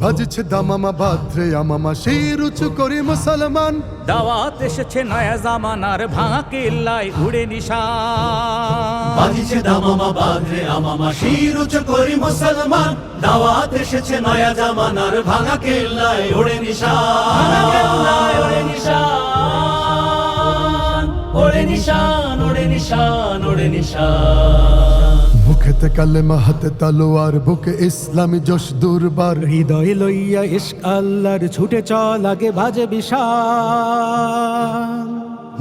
বাজছে দামামা বাদ্রে আমামা শির উঁচু করে মুসলমান। দাওয়াত এসেছে নয়া জামানার ভাঙা কেল্লায় উড়ে নিশান। বাজছে দামামা বাদ্রে আমামা শির উঁচু করে মুসলমান। দাওয়াত এসেছে নয়া জামানার ভাঙা কেল্লায় উড়ে নিশান। উড়ে নিশান, উড়ে নিশান, উড়ে নিশান, উড়ে নিশান। মুখেতে কালেমা হাতে তালোয়ার বুকে ইসলামী জোশ দুর্বার। হৃদয় লইয়া ইশক আল্লাহর ছুটে চল আগে বাজে বিশাল।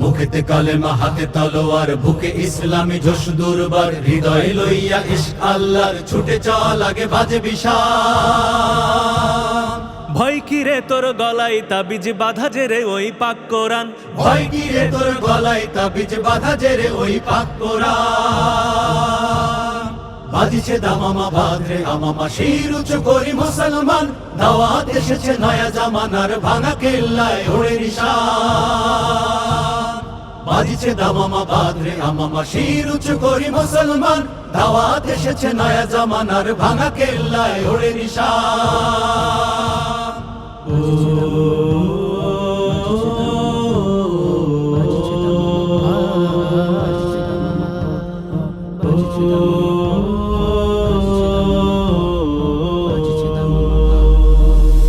মুখেতে কালেমা হাতে তলোয়ার বুকে ইসলামী জোশ দুর্বার। হৃদয় লইয়া ইশক আল্লাহর ছুটে চল আগে বাজে বিশাল। ভয় কি রে তোর গলায় তাবিজ বাধা যে রে ওই পাক কোরআন। ভয় কি রে তোর গলায় তাবিজ বাধা যে রে ওই পাক কোরআন। বাজিছে দামামা বাদ্রে আমামা শির উঁচু করি মুসলমান। দাওয়াত এসেছে নয়া জামানার ভাঙা কেল্লায় উড়ে নিশান। বাজিছে দামামা বাদ্রে আমামা শির উঁচু করি মুসলমান। দাওয়াত এসেছে নয়া জামানার ভাঙা কেল্লায় উড়ে নিশান।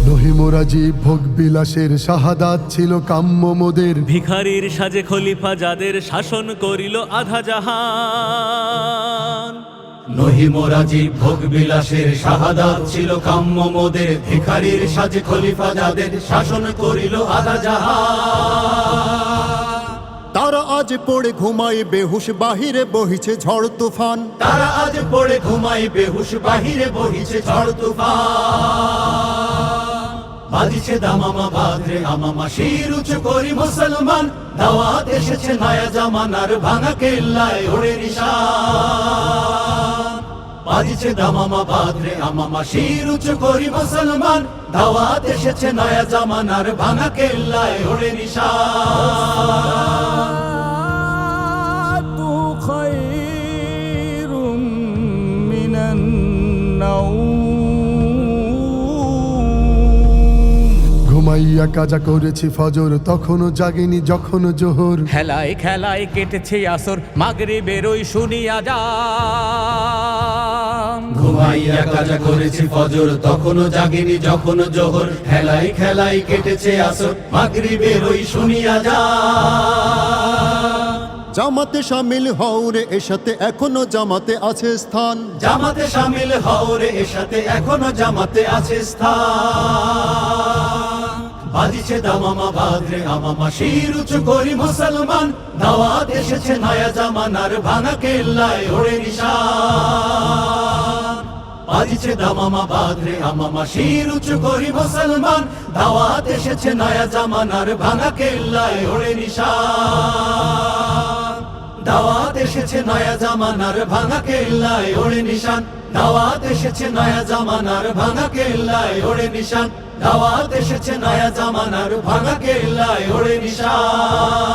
নহিমোরাজি ভোগ বিলাসের শাহাদাত ছিল কাম্য মোদের। ভিখারির সাজে খলিফা যাদের শাসন করিল আধা জাহান। নহিমোরাজি ভোগ বিলাসের শাহাদাত ছিল কাম্য মোদের। ভিখারির সাজে খলিফা যাদের শাসন করিল আধা জাহান। তারা আজ পড়ে ঘুমায় বেহুশ বাহিরে বহিছে ঝড় তুফান। তারা আজ পড়ে ঘুমাই বেহুশ বাহিরে বহিছে ঝড় তুফান। বাজিছে দামামা বাদ্রে আমামা শির উঁচু করি মুসলমান। দাওয়াত এসেছে নয়া জামানার ভাঙা কেল্লায় উড়ে নিশান। বাজিছে দামামা বাদ্রে আমামা শির উঁচু করি মুসলমান। দাওয়াত এসেছে নয়া জামানার ভাঙা কেল্লায় উড়ে নিশান। ঘুমাইয়া কাজা করেছি ফজর, তখনও জাগিনি যখন জোহর। খেলায় খেলায় কেটেছে আসর, মাগরিবের ওই শুনিয়া যান। ঘুমাইয়া কাজা করেছি ফজর, তখনও জাগিনি যখন জোহর। খেলায় খেলায় কেটেছে আসর, মাগরিবের ওই শুনিয়া যান। জামাতে শামিল হও রে এসাতে এখনো জামাতে আছে স্থান। জামাতে শামিল হও রে এসাতে এখনো জামাতে আছে স্থান। বাজিছে দামামা বাদ্রে আমামা শির উঁচু করি মুসলমান। দাওয়াত এসেছে নয়া জামানার ভাঙা কেল্লায় উড়ে নিশান। বাজিছে দামামা বাদ্রে আমামা শির উঁচু করি মুসলমান। দাওয়াত এসেছে নয়া জামানার ভাঙা কেল্লায় উড়ে নিশান। দাওয়াত এসেছে নয়া জামানার ভাঙা কেল্লায় ওড়ে নিশান। দাওয়াত এসেছে নয়া জামানার ভাঙা কেল্লায় ওড়ে নিশান। দাওয়াত এসেছে নয়া জামানার ভাঙা কেল্লায় ওড়ে নিশান।